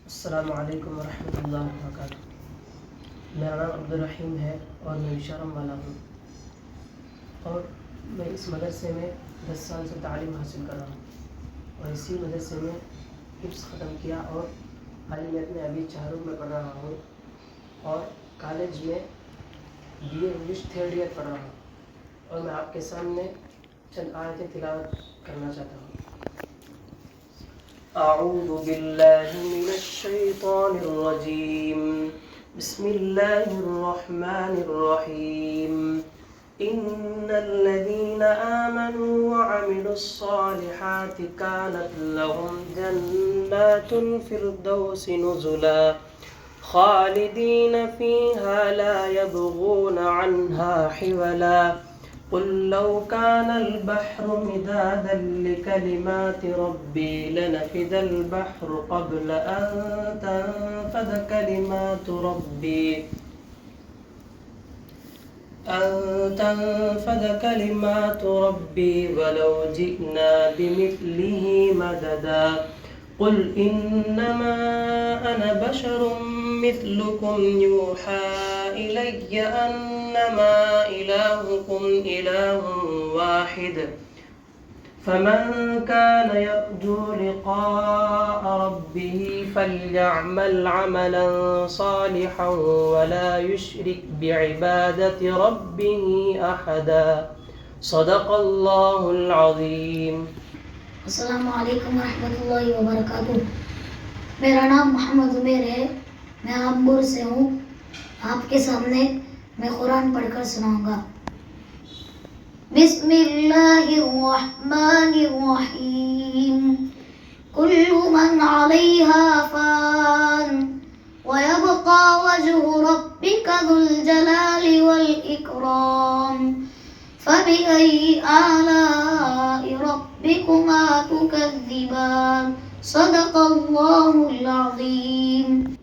अस्सलामु अलैकुम वरहमतुल्लाहि वबरकातुहू। मेरा नाम अब्दुल रहीम है और मैं विशारम वाला हूँ और मैं इस मदरसे में 10 साल से तालीम हासिल कर रहा हूँ और इसी मदरसे में हिफ्ज़ ख़त्म किया और हालियत में अभी चारों में पढ़ रहा हूँ और कॉलेज में BA इंग्लिश 3rd ईयर पढ़ रहा हूँ और मैं आपके सामने चंद आयतें तिलावत करना चाहता हूँ। अऊज़ु बिल्लाहि मिनश शैतानिर रजीम। बिस्मिल्लाहिर रहमानिर रहीम। इन्नल्लज़ीना आमनू व अमिलुस्सालिहाति कानत लहुम जन्नातुल फिरदौसि नुज़ुला खालिदीन फ़ीहा ला यबग़ून अन्हा हिवला। क़ुल लौ कानल बहरु मिदादन लिकलिमाति रब्बी लनफ़िदल बहरु क़ब्ल अन तनफ़द कलिमातु रब्बी वलौ जिअना बिमिस्लिहि मददा। क़ुल इन्नमा अना बशरुम मिस्लुकुम यूहा इलय्या अन्नमा इलाहुकुम इलाहुन वाहिद। फमन कान यर्जू लिक़ाअ रब्बिही फ़ल्यअमल अमलन सालिहन वला युश्रिक बिइबादति रब्बिही अहदा। सदक़ल्लाहुल अज़ीम। अस्सलामु अलैकुम रहमतुल्लाहि व बरकातुहू। मेरा नाम मोहम्मद उमर है, मैं आमपुर से हूँ। आपके सामने मैं कुरान पढ़कर सुनाऊंगा। बिस्मिल्लाहिर रहमानिर रहीम। कुल्लु मन अलैहा फ़ान व यबक़ा वजहु रब्बिका ज़ुल जलालि वल इकराम। फ़बिअय्यि आलाइ रब्बिकुमा तुकज़्ज़िबान। सदक़ल्लाहुल अज़ीम।